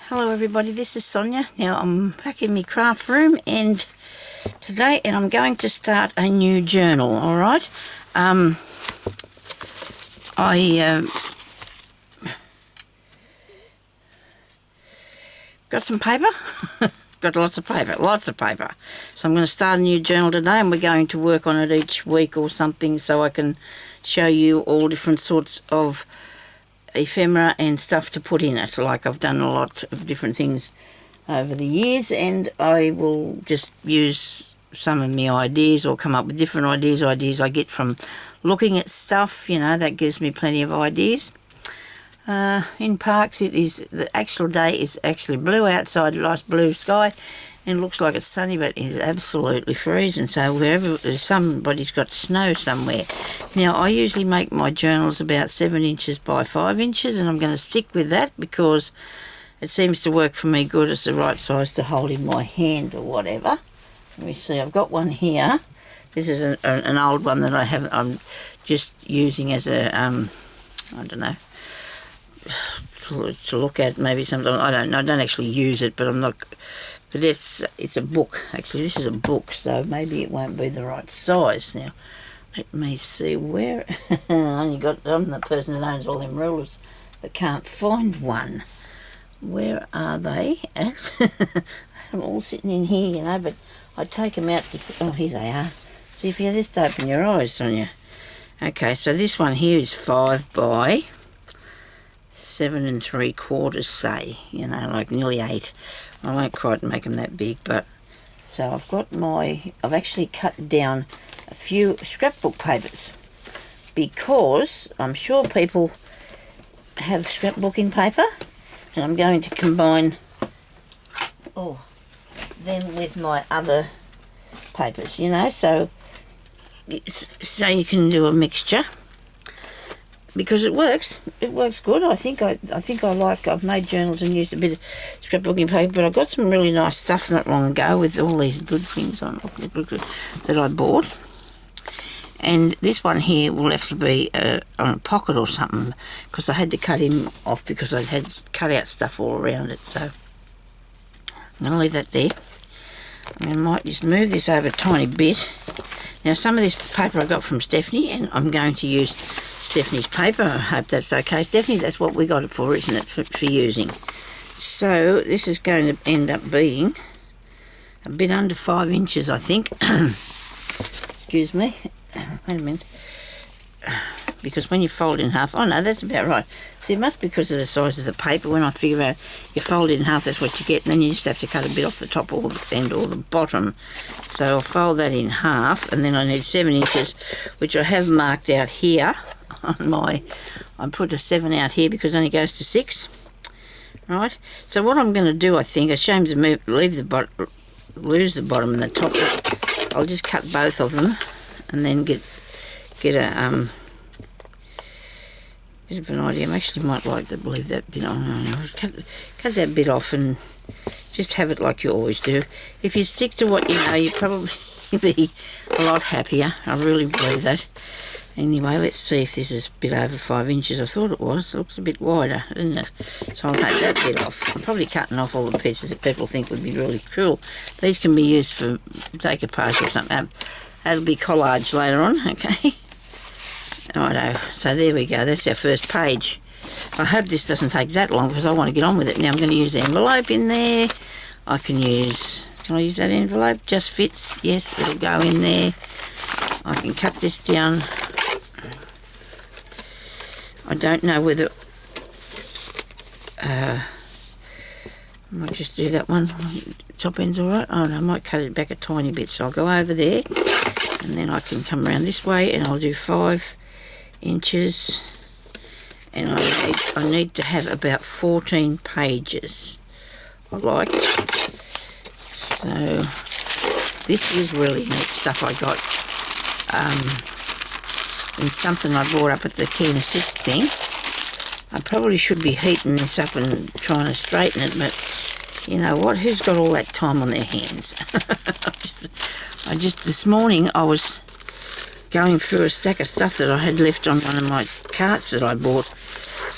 Hello everybody, this is Sonia. Now I'm back in my craft room and I'm going to start a new journal, alright? I got some paper, got lots of paper. So I'm going to start a new journal today and we're going to work on it each week or something so I can show you all different sorts of ephemera and stuff to put in it. Like I've done a lot of different things over the years and I will just use some of my ideas or come up with different ideas I get from looking at stuff, you know. That gives me plenty of ideas. In parks the actual day is actually blue outside, nice blue sky, and it looks like it's sunny, but it is absolutely freezing. So wherever somebody's got snow somewhere. Now I usually make my journals about 7 inches by 5 inches, and I'm going to stick with that because it seems to work for me good. It's the right size to hold in my hand or whatever. Let me see, I've got one here. This is an old one that I'm just using as a I don't know, to look at maybe something. I don't know, I don't actually use it, but I'm not. But it's a book. Actually, this is a book, so maybe it won't be the right size. Now, let me see where. I'm the person that owns all them rulers, but can't find one. Where are they at? I'm all sitting in here, you know, but I take them out. Oh, here they are. See if you just open your eyes, Sonia. Okay, so this one here is 5 by 7 3/4, say, you know, like nearly 8. I won't quite make them that big, but so I've actually cut down a few scrapbook papers because I'm sure people have scrapbooking paper, and I'm going to combine them with my other papers, you know, so you can do a mixture. Because it works good. I've made journals and used a bit of scrapbooking paper, but I got some really nice stuff not long ago with all these good things on that I bought. And this one here will have to be on a pocket or something, because I had to cut him off because I had cut out stuff all around it. So I'm going to leave that there. I might just move this over a tiny bit. Now some of this paper I got from Stephanie, and I'm going to use Stephanie's paper. I hope that's okay. Stephanie, that's what we got it for, isn't it, for using? So this is going to end up being a bit under 5 inches, I think. Excuse me. Wait a minute. Because when you fold in half, oh no, that's about right. See, it must be because of the size of the paper. When I figure out you fold it in half, that's what you get, and then you just have to cut a bit off the top or the end or the bottom. So I'll fold that in half, and then I need 7 inches, which I have marked out here on I put a 7 out here because it only goes to 6. Right. So what I'm going to do, I think, I'm ashamed to lose the bottom and the top. I'll just cut both of them, and then get a bit of an idea. I actually might like to leave that bit on. Cut that bit off and just have it like you always do. If you stick to what you know, you probably be a lot happier. I really believe that. Anyway, let's see if this is a bit over 5 inches. I thought it was. It looks a bit wider, doesn't it? So I'll take that bit off. I'm probably cutting off all the pieces that people think would be really cool. These can be used for decoupage or something. That'll be collage later on, okay? Righto. So there we go. That's our first page. I hope this doesn't take that long because I want to get on with it. Now I'm going to use the envelope in there. Can I use that envelope? Just fits. Yes, it'll go in there. I can cut this down. I don't know whether I might just do that one. Top end's all right. Oh no, I might cut it back a tiny bit. So I'll go over there, and then I can come around this way, and I'll do 5 inches. And I need to have about 14 pages. I like. So this is really neat stuff I got. And something I brought up at the Keen Assist thing. I probably should be heating this up and trying to straighten it, but you know what? Who's got all that time on their hands? This morning I was going through a stack of stuff that I had left on one of my carts that I bought,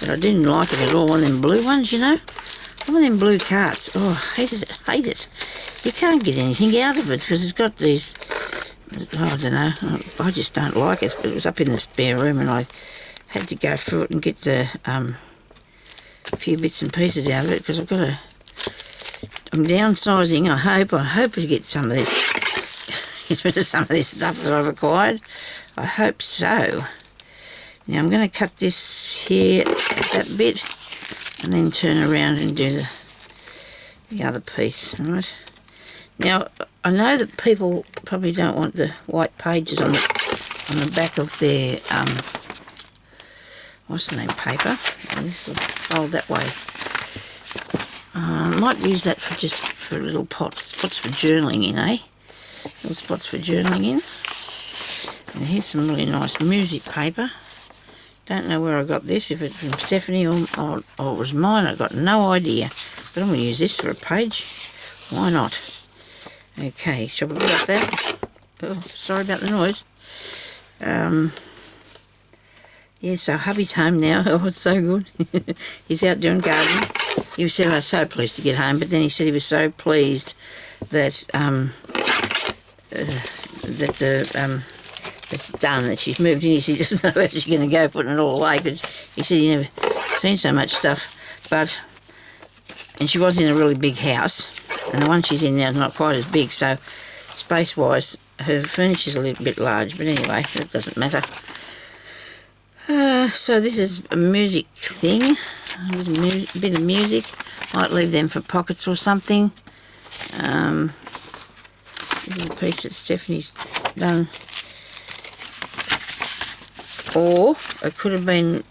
but I didn't like it at all. One of them blue ones, you know. One of them blue carts. Oh, I hate it. Hate it. You can't get anything out of it because it's got these. Oh, I don't know. I just don't like it. But it was up in the spare room, and I had to go through it and get the a few bits and pieces out of it because I've got a. I'm downsizing. I hope to get some of this. Get rid of some of this stuff that I've acquired. I hope so. Now I'm going to cut this here at that bit and then turn around and do the other piece, right? Now, I know that people probably don't want the white pages on the back of their, what's the name, paper. And this will fold that way. I might use that for just for little spots for journaling in, eh? Little spots for journaling in. And here's some really nice music paper. Don't know where I got this, if it's from Stephanie or it was mine, I've got no idea. But I'm going to use this for a page. Why not? Okay, shall we put up that? Oh, sorry about the noise. Yeah, so hubby's home now. Oh, it's so good. He's out doing gardening. He said I was so pleased to get home, but then he said he was so pleased that it's done, that she's moved in. He said he doesn't know where she's going to go putting it all away, because he said he never seen so much stuff. And she was in a really big house, and the one she's in now is not quite as big, so space-wise her furniture's a little bit large, but anyway, it doesn't matter. So this is a music thing, a bit of music. Might leave them for pockets or something. This is a piece that Stephanie's done. Or it could have been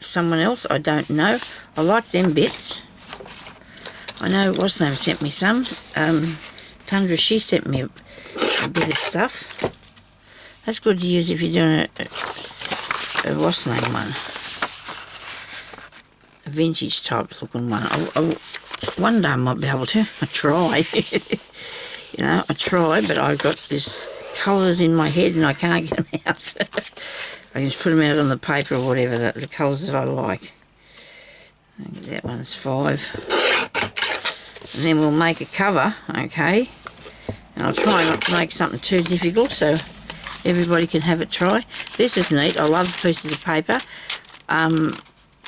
someone else, I don't know. I like them bits. I know what's name sent me some. Tundra, she sent me a bit of stuff. That's good to use if you're doing a what's the name one? A vintage type looking one. One day I might be able to. I try. You know, I try, but I've got this colours in my head and I can't get them out. I can just put them out on the paper or whatever, the colours that I like. I think that one's 5. And then we'll make a cover, okay? And I'll try not to make something too difficult so everybody can have a try. This is neat. I love pieces of paper. I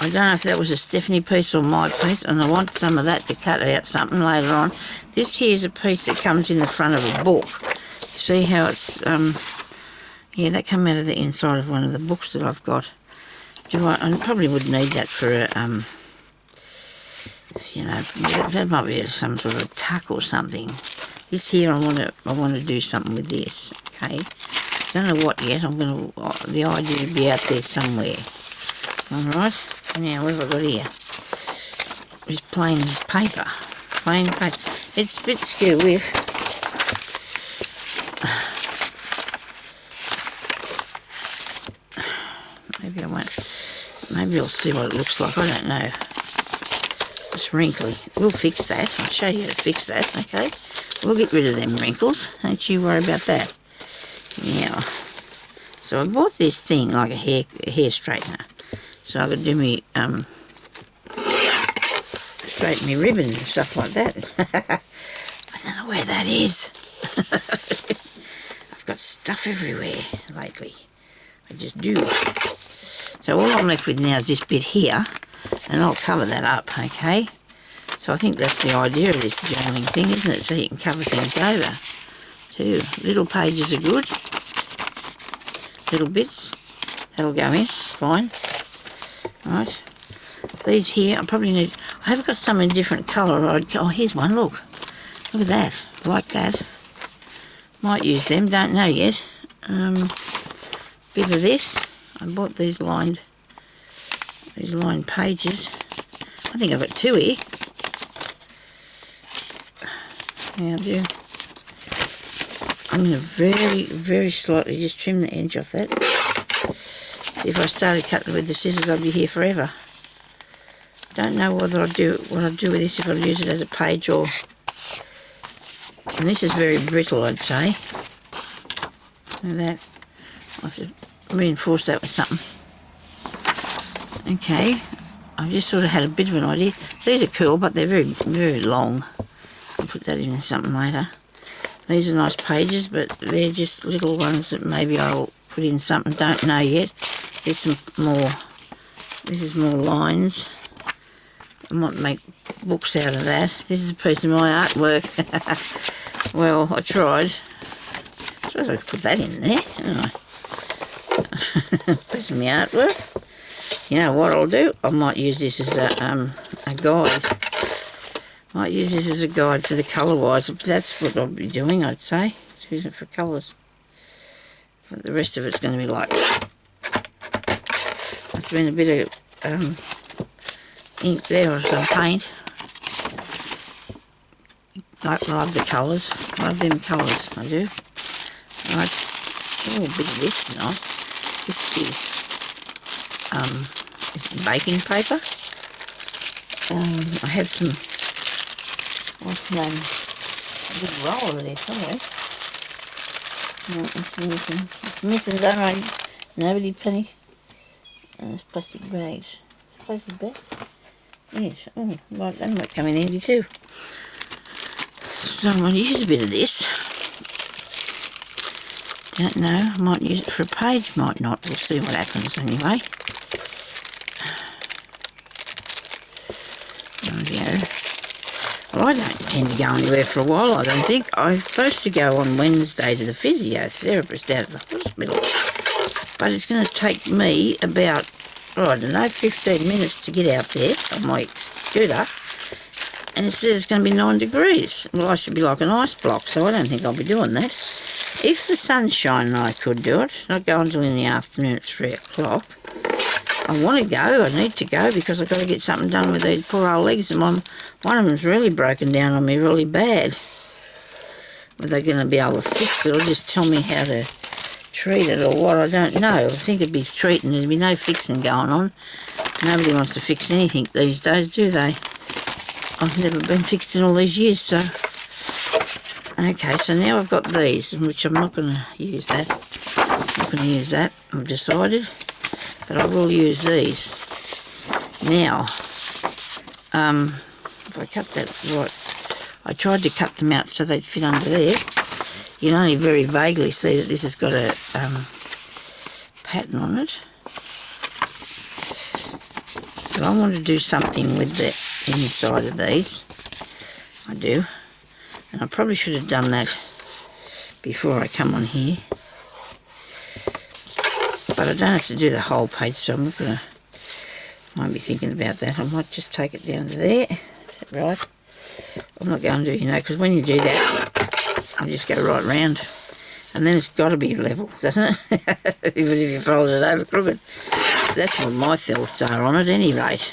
don't know if that was a Stephanie piece or my piece, and I want some of that to cut out something later on. This here's a piece that comes in the front of a book. See how it's, yeah, that came out of the inside of one of the books that I've got. I probably would need that for a, you know, that might be some sort of a tuck or something. This here, I want to do something with this, okay? Don't know what yet. The idea to be out there somewhere. All right. Now what have I got here? Just plain paper. Plain paper. It's a bit skew with. Maybe I won't. Maybe I'll see what it looks like. I don't know. It's wrinkly. We'll fix that. I'll show you how to fix that. Okay. We'll get rid of them wrinkles. Don't you worry about that. Now, so I bought this thing like a hair straightener, so I could do me straighten me ribbons and stuff like that. I don't know where that is. I've got stuff everywhere lately. I just do. So all I'm left with now is this bit here, and I'll cover that up, okay? So I think that's the idea of this journaling thing, isn't it? So you can cover things over too. Little pages are good. Little bits. That'll go in. Fine. Right. These here, I probably need... I have got some in different colour. Oh, here's one. Look. Look at that. Like that. Might use them. Don't know yet. Bit of this. I bought these lined pages. I think I've got 2 here. Yeah, I do. I'm going to very, very slightly just trim the edge off that. If I started cutting with the scissors, I'd be here forever. Don't know what I'll do with this, if I'll use it as a page or... And this is very brittle, I'd say. Look at that. I'll have to reinforce that with something. Okay. I just sort of had a bit of an idea. These are cool, but they're very, very long. I'll put that in something later. These are nice pages, but they're just little ones that maybe I'll put in something. Don't know yet. There's some more. This is more lines. I might make books out of that. This is a piece of my artwork. Well, I tried. I suppose I could put that in there, didn't I? Piece of my artwork. You know what I'll do? I might use this as a guide. Might use this as a guide for the colour wise. That's what I'll be doing, I'd say. Use it for colours. But the rest of it's going to be like. Must have been a bit of ink there or some paint. I love the colours. Love them colours, I do. Right. Oh, a bit of this is nice. This is baking paper. I have some, what's the name? A big roll of this somewhere. No, it's missing. It's missing, don't worry. Nobody panic. There's plastic bags. Plastic bags? Yes. Oh, right, that might come in handy too. So I'm going to use a bit of this. Don't know, I might use it for a page, might not. We'll see what happens anyway. There we go. Well, I don't intend to go anywhere for a while, I don't think. I'm supposed to go on Wednesday to the physiotherapist out of the hospital. But it's going to take me about, I don't know, 15 minutes to get out there on my scooter. And it says it's going to be 9 degrees. Well, I should be like an ice block, so I don't think I'll be doing that. If the sun's shining, I could do it. Not go until in the afternoon at 3 o'clock. I want to go. I need to go because I've got to get something done with these poor old legs. And one of them's really broken down on me really bad. Are they going to be able to fix it or just tell me how to treat it or what? I don't know. I think it'd be treating. There'd be no fixing going on. Nobody wants to fix anything these days, do they? I've never been fixed in all these years, so... Okay, so now I've got these, which I'm not going to use that. I'm not going to use that, I've decided. But I will use these. Now, if I cut that right, I tried to cut them out so they'd fit under there. You can only very vaguely see that this has got a pattern on it. So I want to do something with the inside of these. I do. And I probably should have done that before I come on here. But I don't have to do the whole page, so I'm not going to... Might be thinking about that. I might just take it down to there. Is that right? I'm not going to, because when you do that, you just go right round. And then it's got to be level, doesn't it? Even if you fold it over crooked. That's what my thoughts are on it, at any rate.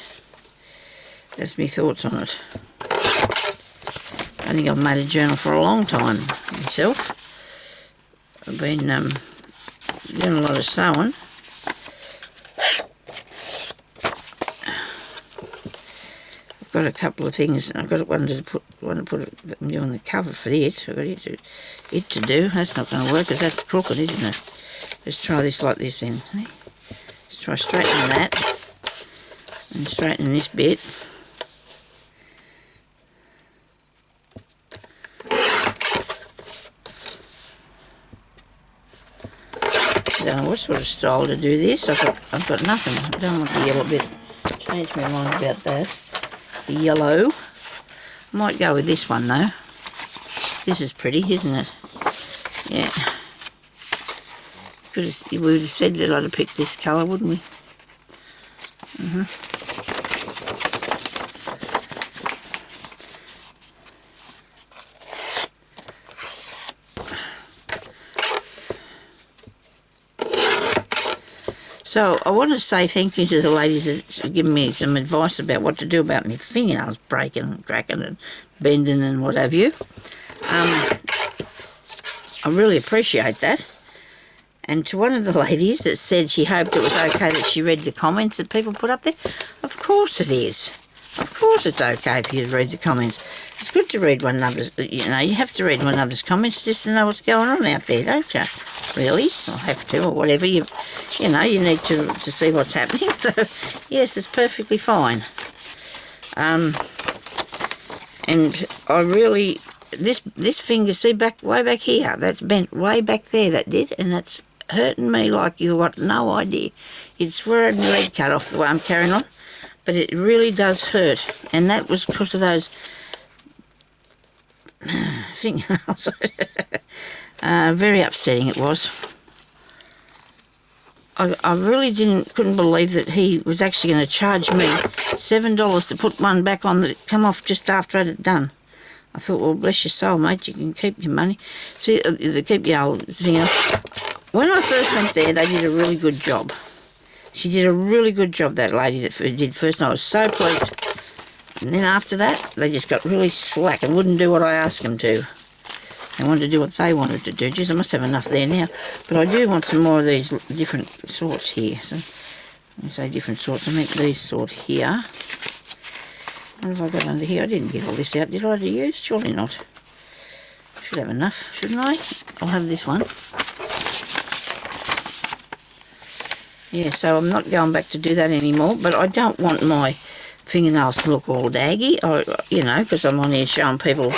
That's my thoughts on it. I think I've made a journal for a long time myself. I've been doing a lot of sewing. I've got a couple of things. I've got one to put. I'm doing the cover for it. I've got it to do. That's not going to work because that's crooked, isn't it? Let's try this like this then. Let's try straightening that and straightening this bit. I don't know what sort of style to do this. I've got nothing. I don't want the yellow bit. Change my mind about that. The yellow. I might go with this one though. This is pretty, isn't it? Yeah. We would have said that I'd have picked this colour, wouldn't we? So I want to say thank you to the ladies that given me some advice about what to do about my fingernails breaking and cracking and bending and what have you. I really appreciate that. And to one of the ladies that said she hoped it was okay that she read the comments that people put up there, of course it is. Of course it's okay for you to read the comments. It's good to read one another's, you have to read one another's comments just to know what's going on out there, don't you? Really? I'll have to, or whatever. you know, you need to see what's happening. So, yes, it's perfectly fine. And I really, this finger, see, way back here, that's bent way back there, that did, and that's hurting me like you got no idea. You'd swear I had my leg cut off the way I'm carrying on, but it really does hurt, and that was because of those fingernails. Very upsetting it was. I really couldn't believe that he was actually going to charge me $7 to put one back on that had come off just after I had it done. I thought, well, bless your soul, mate, you can keep your money. See, they keep your old thing up. When I first went there, they did a really good job. She did a really good job, that lady that did first, and I was so pleased. And then after that, they just got really slack and wouldn't do what I asked them to. They wanted to do what they wanted to do. Geez, I must have enough there now. But I do want some more of these different sorts here. So, when I say different sorts, I meant these sort here. What have I got under here? I didn't get all this out, did I, to use? Surely not. I should have enough, shouldn't I? I'll have this one. Yeah, so I'm not going back to do that anymore, but I don't want my fingernails to look all daggy, you know, because I'm on here showing people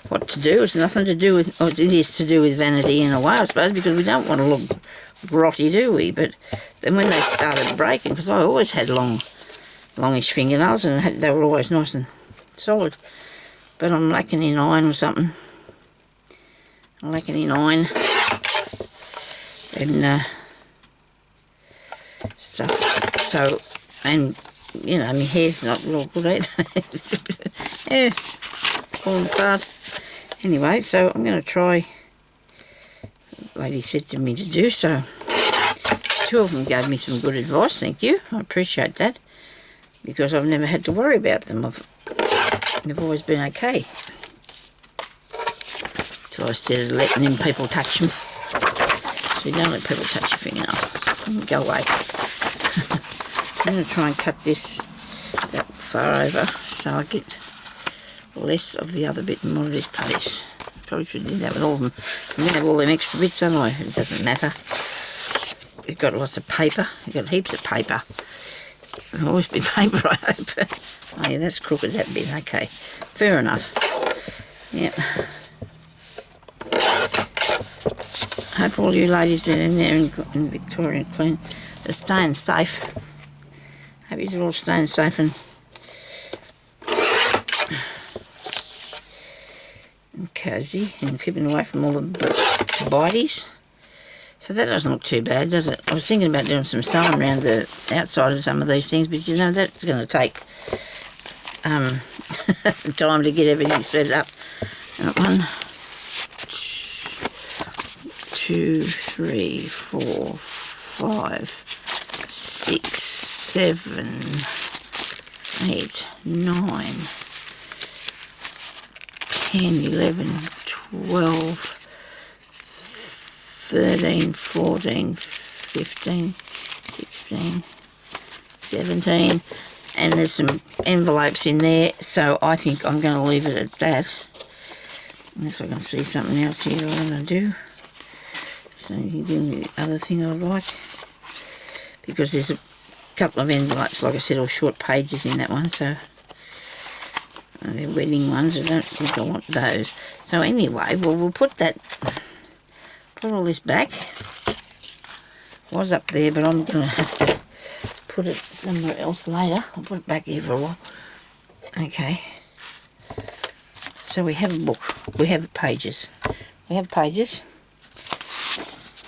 what to do. It's nothing to do with, or it is to do with vanity in a way, I suppose, because we don't want to look grotty, do we? But then when they started breaking, because I always had longish fingernails, and they were always nice and solid, but I'm lacking in iron or something. I'm lacking in iron and stuff. So, and you know, my hair's not real good either. Yeah, falling apart. Anyway, so I'm going to try what the lady said to me to do. So, two of them gave me some good advice, thank you. I appreciate that, because I've never had to worry about them. They've always been okay. So instead of letting them people touch them. So you don't let people touch your fingernail. Go away. I'm going to try and cut that far over so I get less of the other bit and more of this paste. Probably should do that with all of them. I'm going to have all them extra bits, don't I? It doesn't matter. We've got lots of paper. We've got heaps of paper. There'll always be paper, I hope. Oh yeah, that's crooked, that bit. Okay, fair enough. Yep. I hope all you ladies that are in there in Victoria clean are staying safe. Hope you're all staying safe and cosy and keeping away from all the bites. So that doesn't look too bad, does it? I was thinking about doing some sewing around the outside of some of these things, but you know, that's going to take time to get everything set up. 1, 2, 3, 4, 5, 6, 7, 8, 9, 10, 11, 12, 13, 14, 15, 16, 17, and there's some envelopes in there, so I think I'm going to leave it at that. Unless I can see something else here I want to do. So you do the other thing I like. Because there's a couple of envelopes, like I said, or short pages in that one, so they're wedding ones, I don't think I want those. So anyway, well, we'll put all this back. Was up there, but I'm going to have to put it somewhere else later. I'll put it back here for a while. Okay. So we have a book. We have pages. We have pages.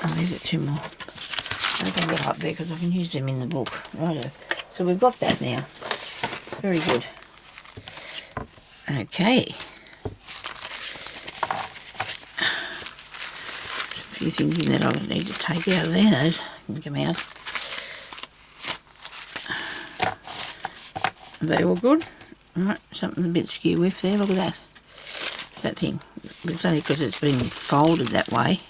Oh, there's two more. I can get up there because I can use them in the book. Righto. So we've got that now. Very good. Okay. There's a few things in there I need to take out of there. Those can come out. Are they all good? Alright, something's a bit skew with there. Look at that. It's that thing. It's only because it's been folded that way.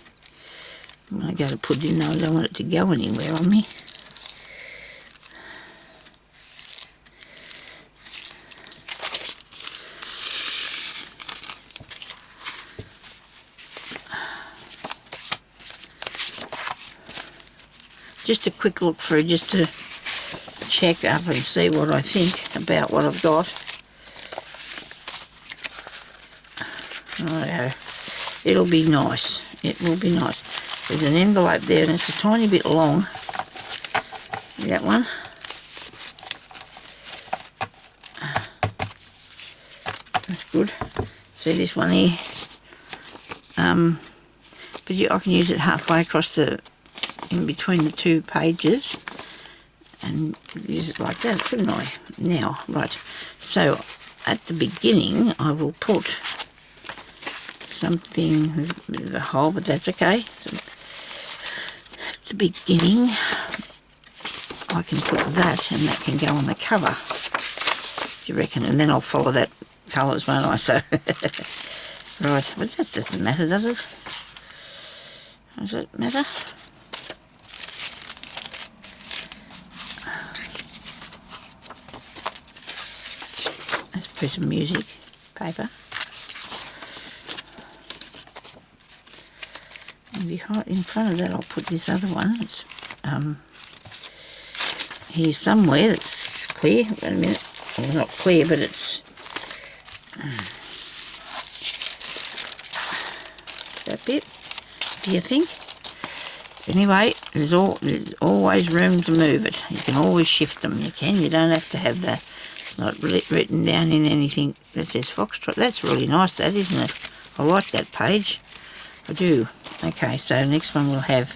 When I go to put it in, I don't want it to go anywhere on me. just a quick look through, just to check up and see what I think about what I've got. Righto. It'll be nice. It will be nice. There's an envelope there and it's a tiny bit long. That one. That's good. See this one here? But I can use it halfway across in between the 2 pages and use it like that, couldn't I? Now, right, so at the beginning I will put something, there's a bit of a hole, but that's okay. So at the beginning I can put that, and that can go on the cover, do you reckon? And then I'll follow that colours, won't I? So right, but that doesn't matter, does it? Does it matter? That's a piece of music paper. And behind, in front of that, I'll put this other one. It's here somewhere. That's clear. Wait a minute. Well, not clear, but it's that bit. Do you think? Anyway, there's always room to move it. You can always shift them. You can. You don't have to have that. It's not written down in anything that says Foxtrot. That's really nice, that, isn't it? I like that page. I do. Okay, so next one we'll have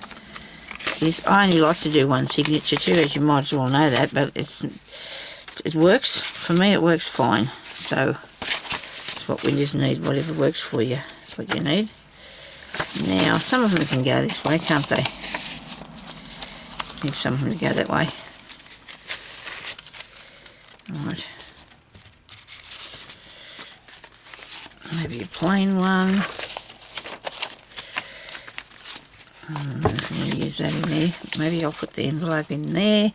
this. I only like to do one signature too, as you might as well know that, but it works. For me, it works fine. So that's what we just need. Whatever works for you. That's what you need. Now, some of them can go this way, can't they? Need some of them to go that way. Alright. Maybe a plain one. I'm going to use that in there. Maybe I'll put the envelope in there.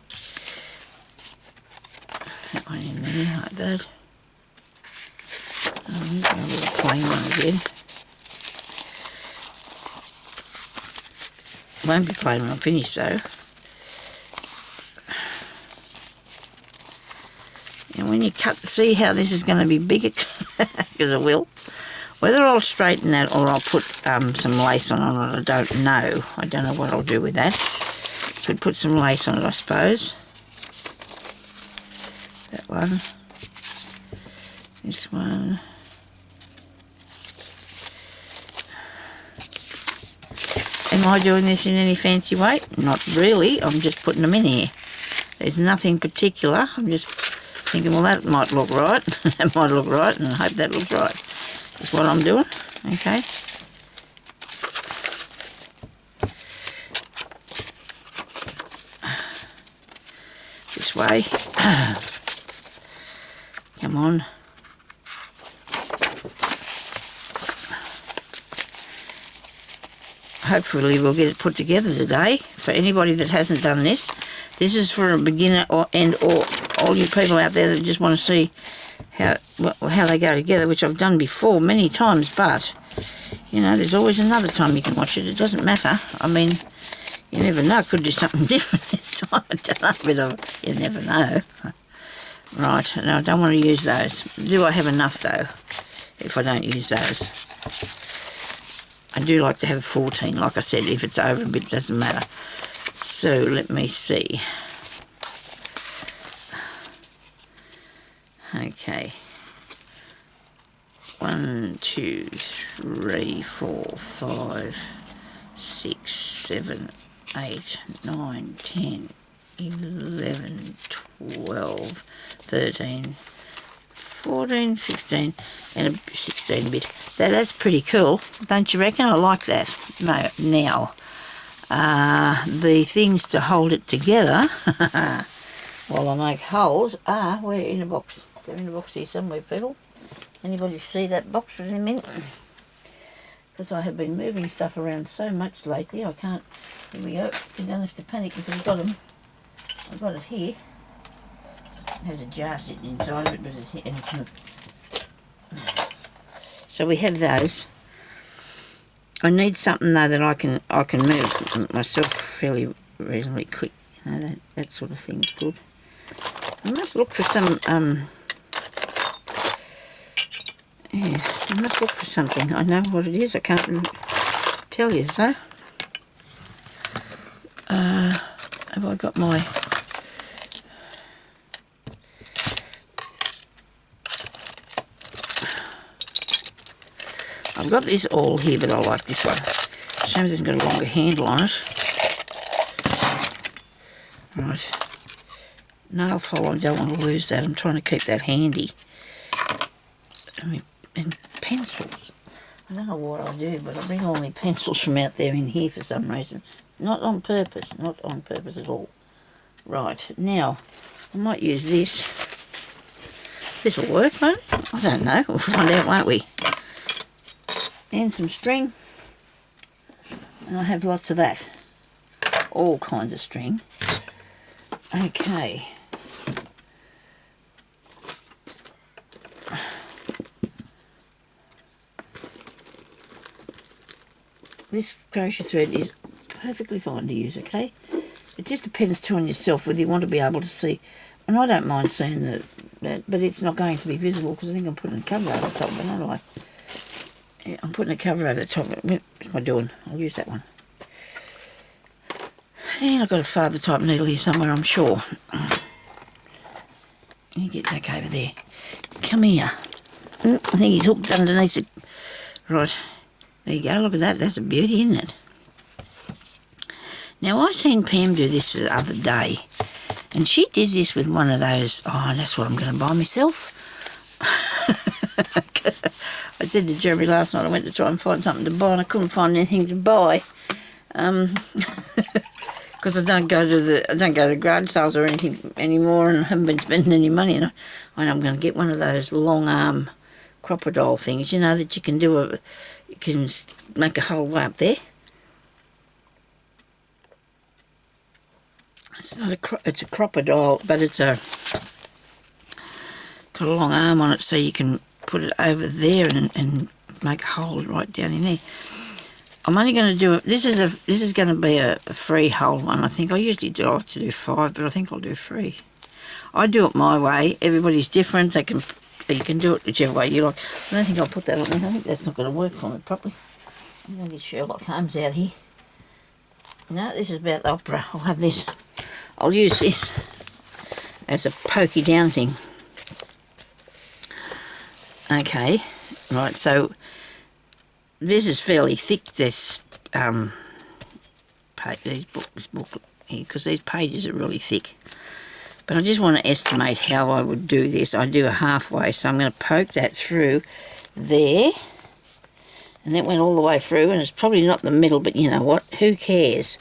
That one in there, like that. I'll do a plain one again. Won't be plain when I'm finished though. And when you cut, see how this is going to be bigger, because it will. Whether I'll straighten that or I'll put some lace on it, I don't know. I don't know what I'll do with that. Could put some lace on it, I suppose. That one. This one. Am I doing this in any fancy way? Not really. I'm just putting them in here. There's nothing particular. I'm just thinking, well, that might look right. That might look right, and I hope that looks right. That's what I'm doing. Okay. This way. Come on. Hopefully we'll get it put together today. For anybody that hasn't done this, this is for a beginner or all you people out there that just want to see how they go together, which I've done before many times, but you know, there's always another time you can watch it. It doesn't matter. I mean, you never know. I could do something different this time. I don't know, but you never know. Right, now I don't want to use those. Do I have enough though if I don't use those? I do like to have 14, like I said. If it's over a bit, it doesn't matter. So let me see. Okay. 1, 2, 3, 4, 5, 6, 7, 8, 9, 10, 11, 12, 13, 14, 15, and a 16 bit. That's pretty cool, don't you reckon? I like that. No, now, the things to hold it together while I make holes are, where in a box. They're in a box here somewhere, people. Anybody see that box for a minute? Because I have been moving stuff around so much lately, I can't. Here we go. You don't have to panic because I've got them. I've got it here. It has a jar sitting inside of it, but it's here. And so we have those. I need something though that I can move myself fairly reasonably quick. You know, that sort of thing's good. I must look for some, yes, I must look for something. I know what it is, I can't tell you though. Have I got my... I've got this awl here, but I like this one. Shame it hasn't got a longer handle on it. Right. Nail file, I don't want to lose that. I'm trying to keep that handy. And pencils. I don't know what I do, but I bring all my pencils from out there in here for some reason. Not on purpose. Not on purpose at all. Right. Now, I might use this. This will work, won't it? I don't know. We'll find out, won't we? And some string. And I have lots of that. All kinds of string. Okay. This crochet thread is perfectly fine to use, okay? It just depends too on yourself whether you want to be able to see. And I don't mind seeing that, but it's not going to be visible because I think I'm putting a cover over the top of it, aren't I? Yeah, I'm putting a cover over the top of it. What's I doing? I'll use that one. And I've got a father type needle here somewhere, I'm sure. You get back over there. Come here. I think he's hooked underneath it. Right. There you go. Look at that. That's a beauty, isn't it? Now, I seen Pam do this the other day. And she did this with one of those... Oh, that's what I'm going to buy myself. I said to Jeremy last night I went to try and find something to buy and I couldn't find anything to buy. Because I don't go to garage sales or anything anymore, and I haven't been spending any money. And I'm going to get one of those long arm crocodile things, you know, that you can do you can make a hole way up there. It's not it's a crocodile, but it's got a long arm on it, so you can put it over there and make a hole right down in there. I'm only going to do it. This is going to be a free hole one. I think I usually like to do 5, but I think I'll do 3. I do it my way. Everybody's different. You can do it whichever way you like. I don't think I'll put that on there. I think that's not going to work for me properly. I'm going to get Sherlock Holmes out here. No, this is about the opera. I'll have this. I'll use this as a pokey down thing. Okay, right, so this is fairly thick, this book here, because these pages are really thick. But I just want to estimate how I would do this. I do a halfway, so I'm going to poke that through there. And that went all the way through, and it's probably not the middle, but you know what? Who cares?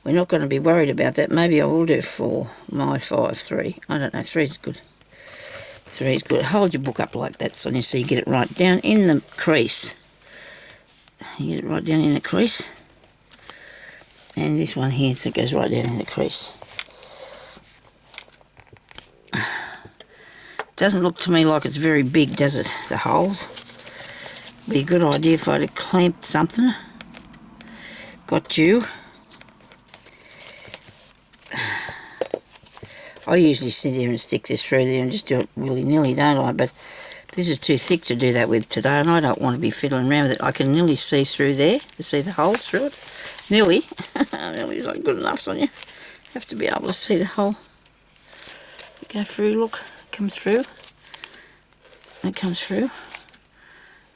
We're not going to be worried about that. Maybe I will do 4, my 5, 3. I don't know, 3 is good. 3 is good. Hold your book up like that, Sonia, so you get it right down in the crease. You get it right down in the crease. And this one here, so it goes right down in the crease. Doesn't look to me like it's very big, does it, the holes? Be a good idea if I'd have clamped something. Got you. I usually sit here and stick this through there and just do it willy-nilly, don't I? But this is too thick to do that with today, and I don't want to be fiddling around with it. I can nearly see through there, to see the holes through it. Nearly. Nearly's not good enough, Sonia. You have to be able to see the hole. Go through, look. It comes through. It comes through.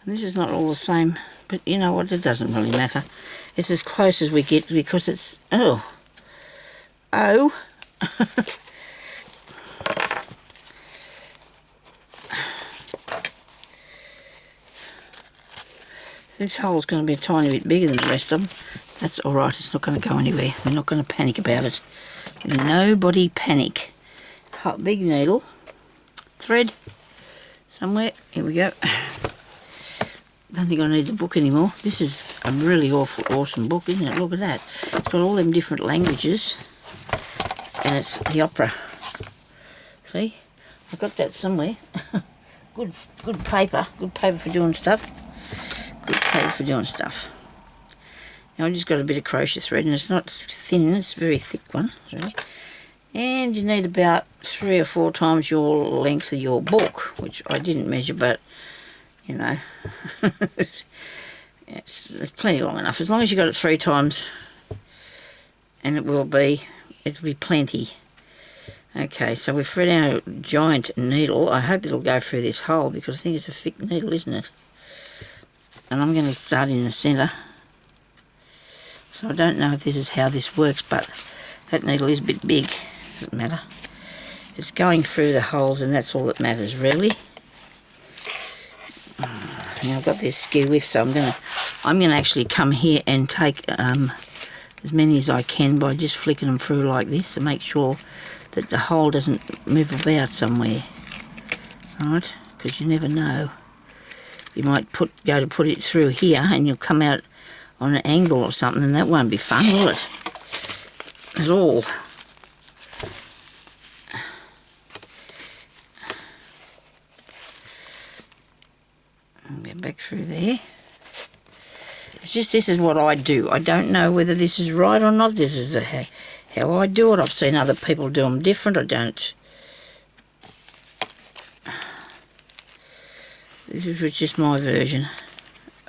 And this is not all the same, but you know what? It doesn't really matter. It's as close as we get because it's... Oh. Oh. This hole's going to be a tiny bit bigger than the rest of them. That's alright, it's not going to go anywhere. We're not going to panic about it. Nobody panic. Cut big needle. Thread. Somewhere. Here we go. Don't think I need the book anymore. This is a really awesome book, isn't it? Look at that. It's got all them different languages. And it's the opera. See? I've got that somewhere. Good paper. Good paper for doing stuff. Good paper for doing stuff. Now I just got a bit of crochet thread, and it's not thin, it's a very thick one, really. And you need about 3 or 4 times your length of your book, which I didn't measure, but you know, it's plenty long enough. As long as you got it 3 times, and it'll be plenty. Okay, so we've thread our giant needle. I hope it'll go through this hole, because I think it's a thick needle, isn't it? And I'm going to start in the centre. So I don't know if this is how this works, but that needle is a bit big. Doesn't matter. It's going through the holes, and that's all that matters, really. Now I've got this skew width, so I'm gonna actually come here and take as many as I can by just flicking them through like this to make sure that the hole doesn't move about somewhere, right? Because you never know. You might go to put it through here, and you'll come out on an angle or something, and that won't be fun, will it? At all. I'll get back through there. It's just, this is what I do. I don't know whether this is right or not. This is how I do it. I've seen other people do them different. I don't. This was just my version.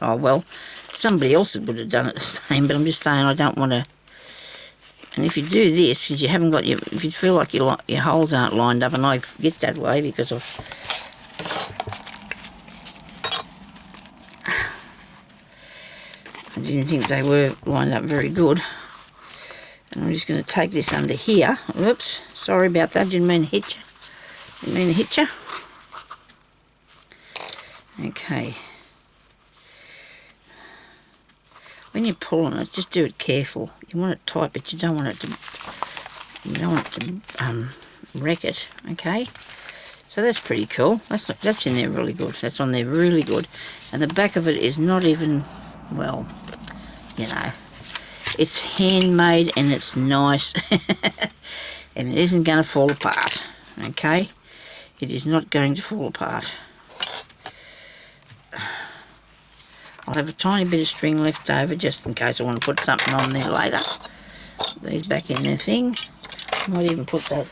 Oh, well, somebody else would have done it the same, but I'm just saying I don't want to. And if you do this, because you haven't got if you feel like your holes aren't lined up, and I get that way because I didn't think they were lined up very good. And I'm just going to take this under here. Whoops, sorry about that, didn't mean to hit you. Didn't mean to hit you. Okay. When you're pulling it, just do it careful. You want it tight, but you don't want it to wreck it. Okay. So that's pretty cool. That's in there really good. That's on there really good. And the back of it is not even, well, you know, it's handmade and it's nice, and it isn't going to fall apart. Okay. It is not going to fall apart. I'll have a tiny bit of string left over just in case I want to put something on there later. Put these back in their thing. I might even put that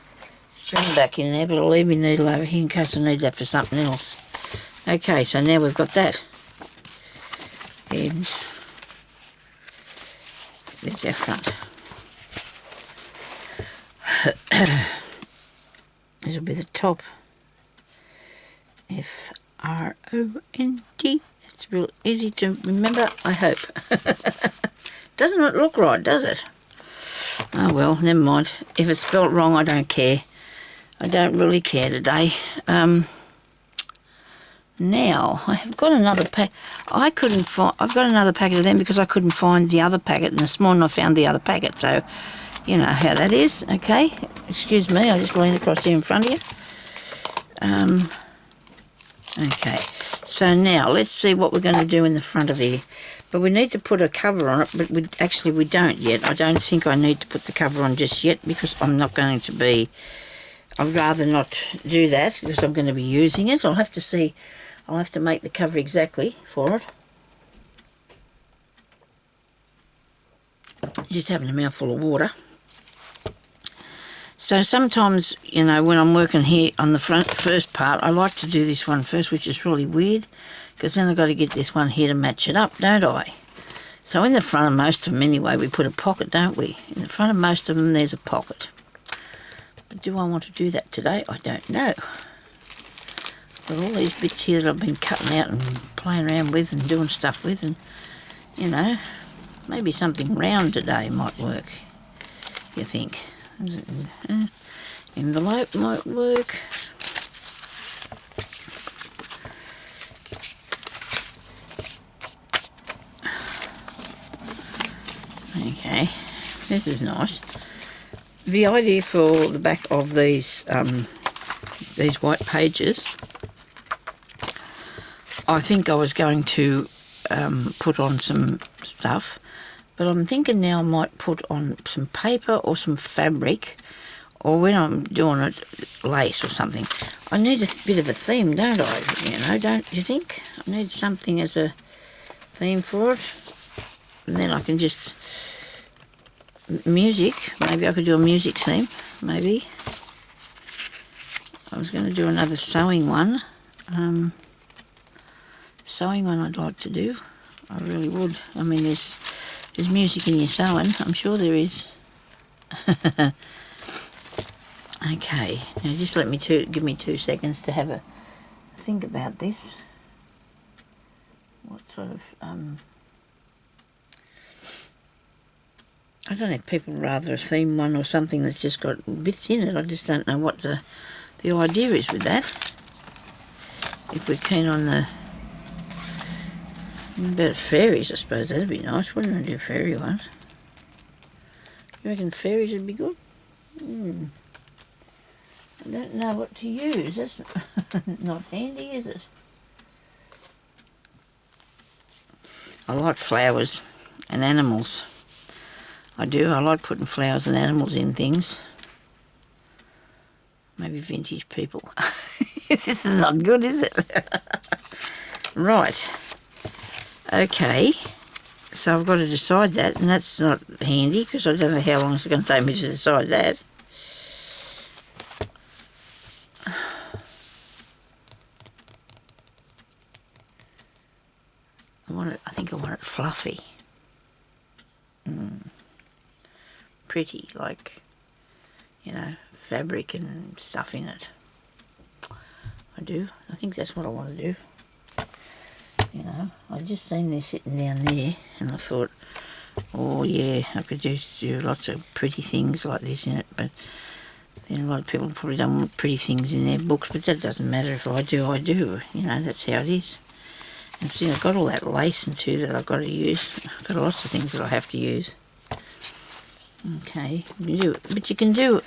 string back in there, but I'll leave my needle over here in case I need that for something else. Okay, so now we've got that. And there's our front. This will be the top. F-R-O-N-D. It's real easy to remember, I hope. Doesn't it look right, does it? Oh well, never mind. If it's spelt wrong, I don't care. I don't really care today. Now, I have got another pack. I've got another packet of them because I couldn't find the other packet, and this morning I found the other packet, so you know how that is, okay? Excuse me, I just leaned across here in front of you. Okay, so now let's see what we're going to do in the front of here. But we need to put a cover on it, but we don't yet. I don't think I need to put the cover on just yet because I'm not going to be... I'd rather not do that because I'm going to be using it. I'll have to see. I'll have to make the cover exactly for it. Just having a mouthful of water. So sometimes, you know, when I'm working here on the first part, I like to do this one first, which is really weird, because then I've got to get this one here to match it up, don't I? So in the front of most of them anyway, we put a pocket, don't we? In the front of most of them, there's a pocket. But do I want to do that today? I don't know. But all these bits here that I've been cutting out and playing around with and doing stuff with, and, you know, maybe something round today might work, you think? Envelope might work. Okay, this is nice. The idea for the back of these white pages, I think I was going to put on some stuff, but I'm thinking now I might put on some paper or some fabric, or when I'm doing it, lace or something. I need a bit of a theme, don't I? You know, don't you think? I need something as a theme for it. And then I can just... Music. Maybe I could do a music theme. Maybe. I was going to do another sewing one. Sewing one I'd like to do. I really would. I mean, there's music in your sewing. I'm sure there is. Okay. Now just give me 2 seconds to have a think about this. What sort of... I don't know if people rather a theme one or something that's just got bits in it. I just don't know what the idea is with that. If we're keen on the... About fairies, I suppose that'd be nice. Wouldn't I do a fairy one? You reckon fairies would be good? I don't know what to use. That's not handy, is it? I like flowers and animals. I do. I like putting flowers and animals in things. Maybe vintage people. This is not good, is it? Right. Okay. So I've got to decide that, and that's not handy because I don't know how long it's going to take me to decide that. I think I want it fluffy. Pretty, like, you know, fabric and stuff in it. I do. I think that's what I want to do. You know, I just seen this sitting down there and I thought, oh yeah, I could just do lots of pretty things like this in it, but then a lot of people probably don't want pretty things in their books, but that doesn't matter. If I do, I do. You know, that's how it is. And see, I've got all that lace and too that I've got to use. I've got lots of things that I have to use. Okay, but you can do,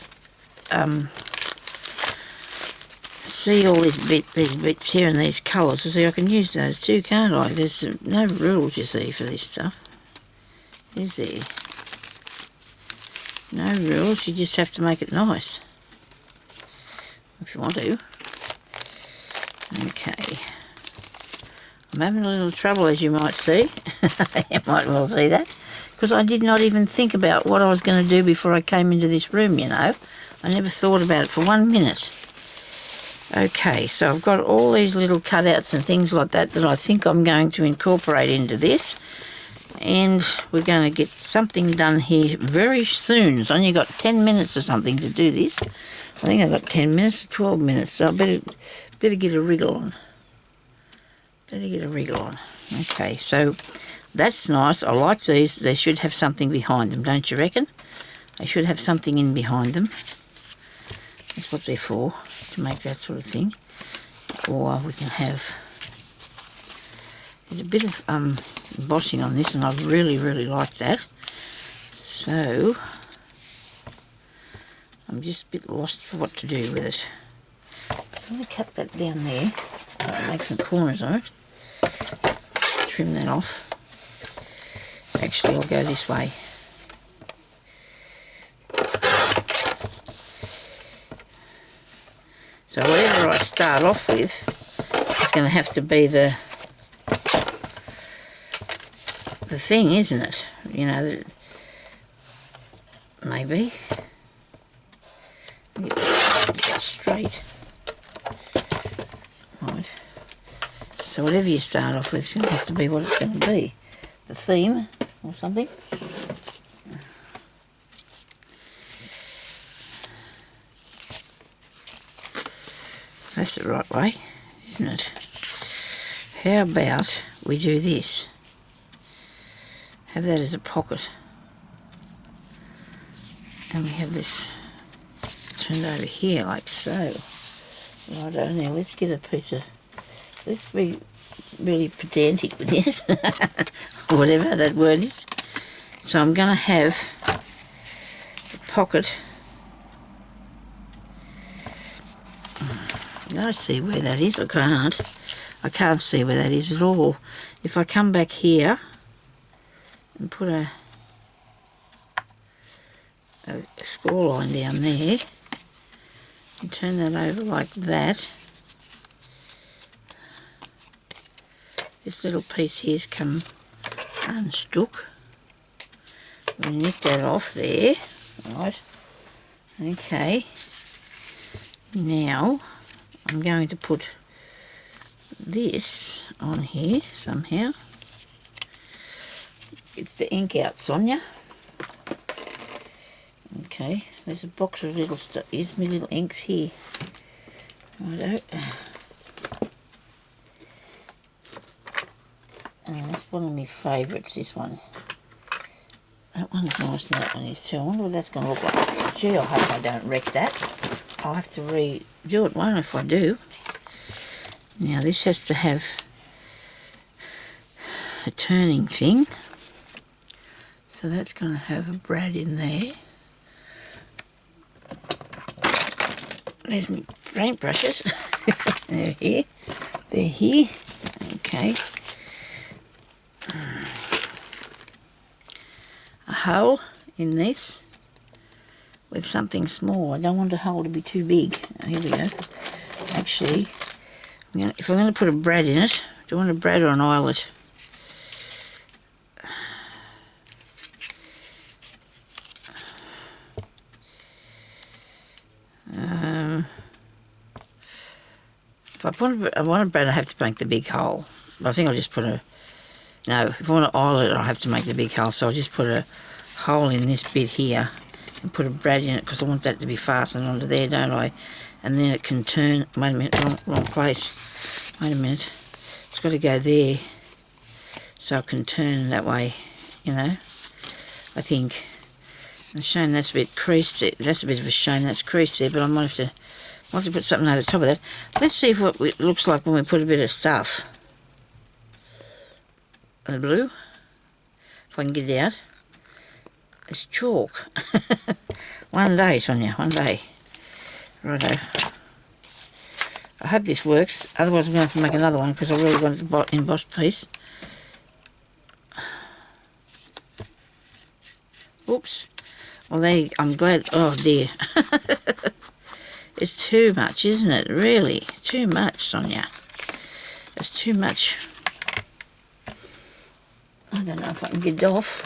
see all these bits here and these colours. So see, I can use those too, can't I? There's no rules, you see, for this stuff. Is there? No rules, you just have to make it nice. If you want to. Okay. I'm having a little trouble, as you might see. You might well see that. Because I did not even think about what I was going to do before I came into this room, you know. I never thought about it for 1 minute. Okay, so I've got all these little cutouts and things like that I think I'm going to incorporate into this. And we're going to get something done here very soon. It's only got 10 minutes or something to do this. I think I've got 10 minutes or 12 minutes, so I better get a wriggle on. Okay, so that's nice. I like these. They should have something behind them, don't you reckon? They should have something in behind them. That's what they're for, to make that sort of thing. Or we can have... There's a bit of embossing on this, and I really, really like that. So, I'm just a bit lost for what to do with it. I'm going to cut that down there. I'll make some corners on it. Trim that off. Actually, I'll go this way. So whatever I start off with, it's going to have to be the thing, isn't it? You know, maybe. Get that straight. Right. So whatever you start off with, it's going to have to be what it's going to be. The theme or something. That's the right way, isn't it? How about we do this? Have that as a pocket. And we have this turned over here like so. Righto, now let's get a piece of... Let's be really pedantic with this. Whatever that word is. So I'm going to have a pocket. I see where that is. I can't see where that is at all. If I come back here and put a score line down there and turn that over like that, this little piece here's come unstuck. we nick that off there. Right. Okay. Now I'm going to put this on here somehow. Get the ink out, Sonya. Okay, there's a box of little stuff. Here's my little inks here. Righto. That's one of my favourites, this one. That one's nice and that one is too. I wonder what that's going to look like. Gee, I hope I don't wreck that. I'll have to redo it, won't I, if I do. Now this has to have a turning thing. So that's going to have a brad in there. There's my paintbrushes. They're here. They're here. Okay. A hole in this with something small. I don't want the hole to be too big. Here we go. Actually, if I'm going to put a brad in it, do I want a brad or an eyelet? If I want a brad, I have to make the big hole. But I think I'll just put a... No, if I want an eyelet, I'll have to make the big hole. So I'll just put a hole in this bit here and put a brad in it because I want that to be fastened onto there, don't I? And then it can turn... Wait a minute, wrong place. Wait a minute. It's got to go there so it can turn that way, you know, I think. It's a shame that's a bit creased. That's a bit of a shame that's creased there, but I might have to... I'll have to put something over the top of that. Let's see what it looks like when we put a bit of stuff. The blue. If I can get it out. It's chalk. One day, Sonya, one day. Righto. I hope this works. Otherwise I'm going to have to make another one because I really want an embossed piece. Oops. Well, there, I'm glad. Oh, dear. It's too much, isn't it? Really? Too much, Sonya. It's too much. I don't know if I can get it off.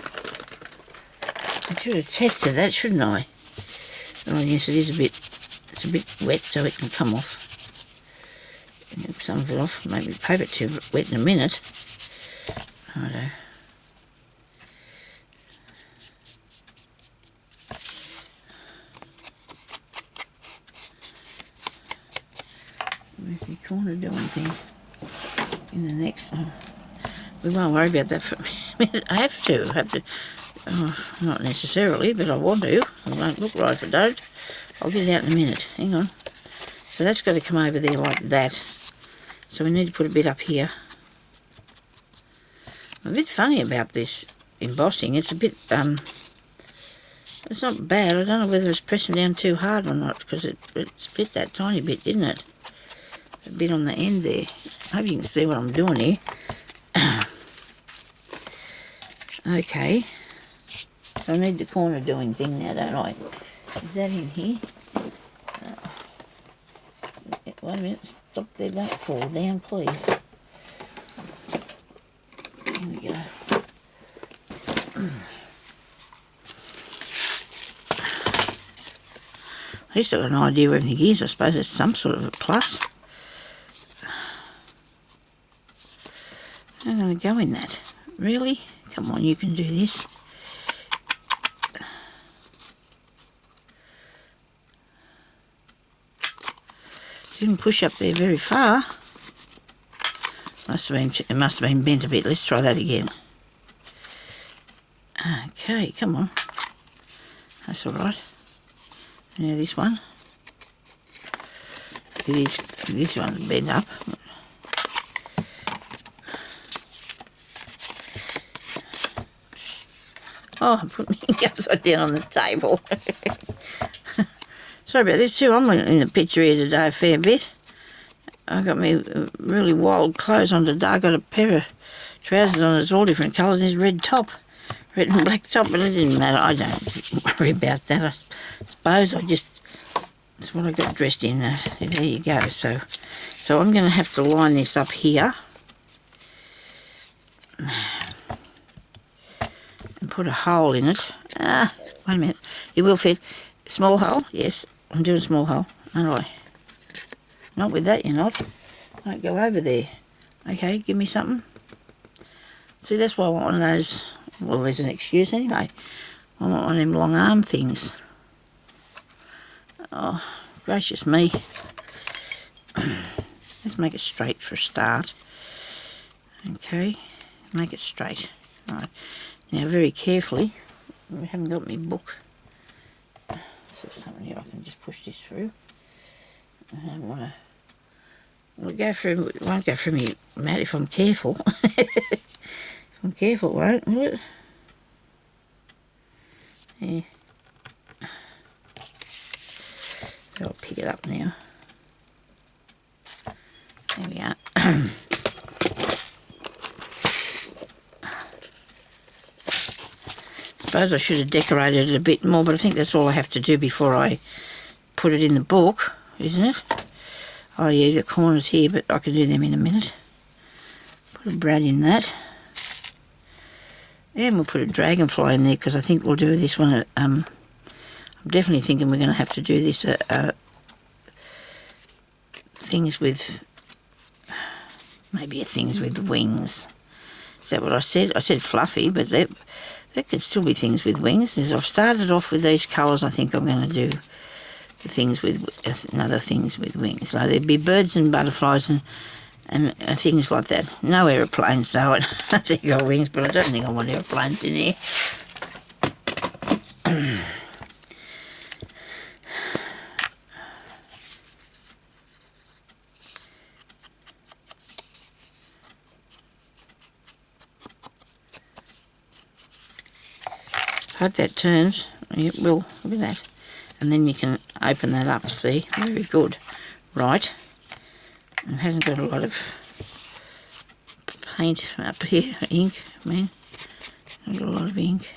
I should have tested that, shouldn't I? Oh, yes, it is a bit... It's a bit wet, so it can come off. Get some of it off. Maybe paper too wet in a minute. Righto. Where's my corner doing thing? In the next one. We won't worry about that for a minute. I have to. Not necessarily, but I want to. It won't look right if I don't. I'll get it out in a minute. Hang on. So that's got to come over there like that. So we need to put a bit up here. I'm a bit funny about this embossing. It's a bit, it's not bad. I don't know whether it's pressing down too hard or not because it split that tiny bit, didn't it? A bit on the end there. I hope you can see what I'm doing here. Okay. So I need the corner doing thing now, don't I? Is that in here? Wait a minute. Stop there. Don't fall down, please. Here we go. At least I've got an idea where everything is. I suppose it's some sort of a plus. I'm going to go in that. Really? Come on, you can do this. Didn't push up there very far. It must have been bent a bit. Let's try that again. Okay, come on. That's all right. Now this one. This one bent up. Oh, I put my upside down on the table. Sorry about this too. I'm in the picture here today a fair bit. I got me really wild clothes on today. I got a pair of trousers on that's all different colours. There's red top, red and black top, but it didn't matter. I don't worry about that. I suppose that's what I got dressed in. There you go. So I'm going to have to line this up here. And put a hole in it. Wait a minute. It will fit. Small hole? Yes, I'm doing a small hole, aren't I? Not with that, you're not. Don't go over there. Okay, give me something. See, that's why I want one of those. Well, there's an excuse anyway. I want one of them long arm things. Oh, gracious me. Let's make it straight for a start. Okay, make it straight. Right. Now, very carefully, I haven't got my book. So something here I can just push this through. I don't want to. Well, it won't go through me, Matt, if I'm careful. If I'm careful, it won't, will it? Yeah. I'll pick it up now. There we are. Suppose I should have decorated it a bit more, but I think that's all I have to do before I put it in the book, isn't it? Oh yeah, the corners here, but I can do them in a minute. Put a brad in that. And we'll put a dragonfly in there because I think we'll do this one at, I'm definitely thinking we're going to have to do this things with, maybe things with wings. Is that what I said? I said fluffy, but that could still be things with wings. As I've started off with these colours, I think I'm going to do the things with other things with wings. So there'd be birds and butterflies and things like that. No aeroplanes though. I think I got wings, but I don't think I want aeroplanes in there. Hope that turns. It will. Look at that. And then you can open that up, see? Very good. Right. It hasn't got a lot of paint up here, ink, I mean. Not got a lot of ink.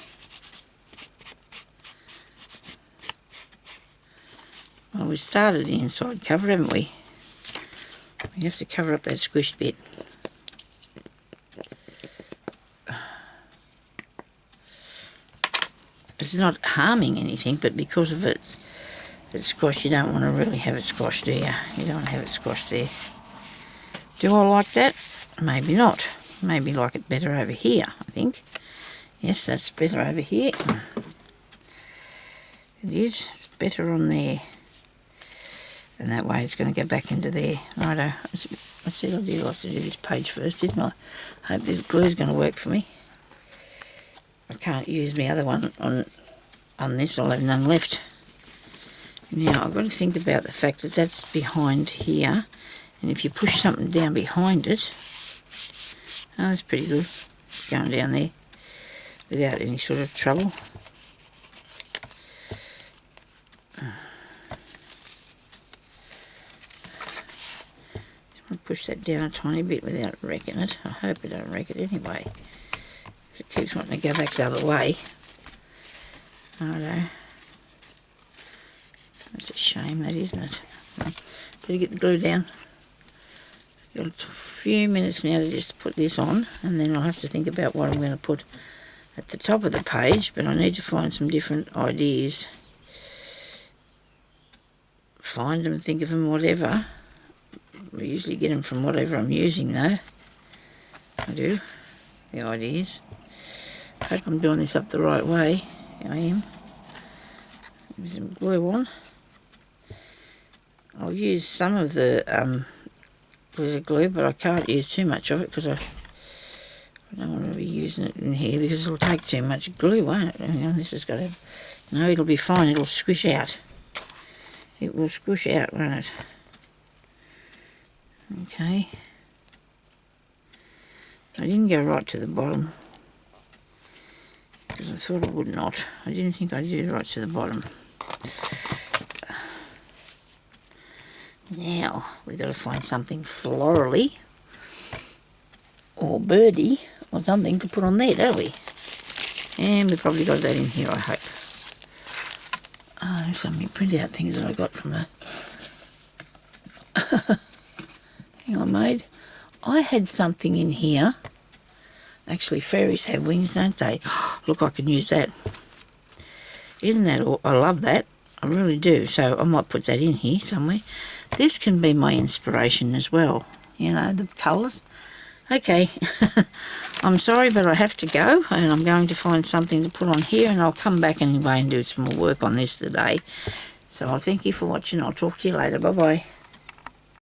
Well, we started the inside cover, haven't we? We have to cover up that squished bit. It's not harming anything, but because of it's squashed, you don't want to really have it squashed, do you? You don't want to have it squashed there. Do I like that? Maybe not. Maybe like it better over here, I think. Yes, that's better over here. It is. It's better on there. And that way it's going to go back into there. Righto. I said I did like to do this page first, didn't I? Hope this glue's going to work for me. I can't use my other one on this. I'll have none left. Now, I've got to think about the fact that that's behind here. And if you push something down behind it... Oh, that's pretty good. It's going down there without any sort of trouble. Just push that down a tiny bit without wrecking it. I hope I don't wreck it anyway. It keeps wanting to go back the other way. Righto. That's a shame, that, isn't it? Better get the glue down. Got a few minutes now to just put this on, and then I'll have to think about what I'm going to put at the top of the page, but I need to find some different ideas. Find them, think of them, whatever. I usually get them from whatever I'm using, though. I do, the ideas. Hope I'm doing this up the right way. I am. There's some glue on. I'll use some of the glitter glue, but I can't use too much of it because I don't want to be using it in here because it'll take too much glue, won't it? You know, this has got to... No, it'll be fine. It'll squish out. It will squish out, won't it? Okay. I didn't go right to the bottom because I thought I would not. I didn't think I'd do right to the bottom. Now, we've got to find something florally or birdie or something to put on there, don't we? And we've probably got that in here, I hope. Oh, there's some of my printout things that I got from a... Hang on, mate. I had something in here, Actually, fairies have wings, don't they? Look, I can use that. Isn't that all? I love that. I really do. So I might put that in here somewhere. This can be my inspiration as well. You know, the colours. Okay. I'm sorry, but I have to go, and I'm going to find something to put on here, and I'll come back anyway and do some more work on this today. So I thank you for watching. I'll talk to you later. Bye-bye.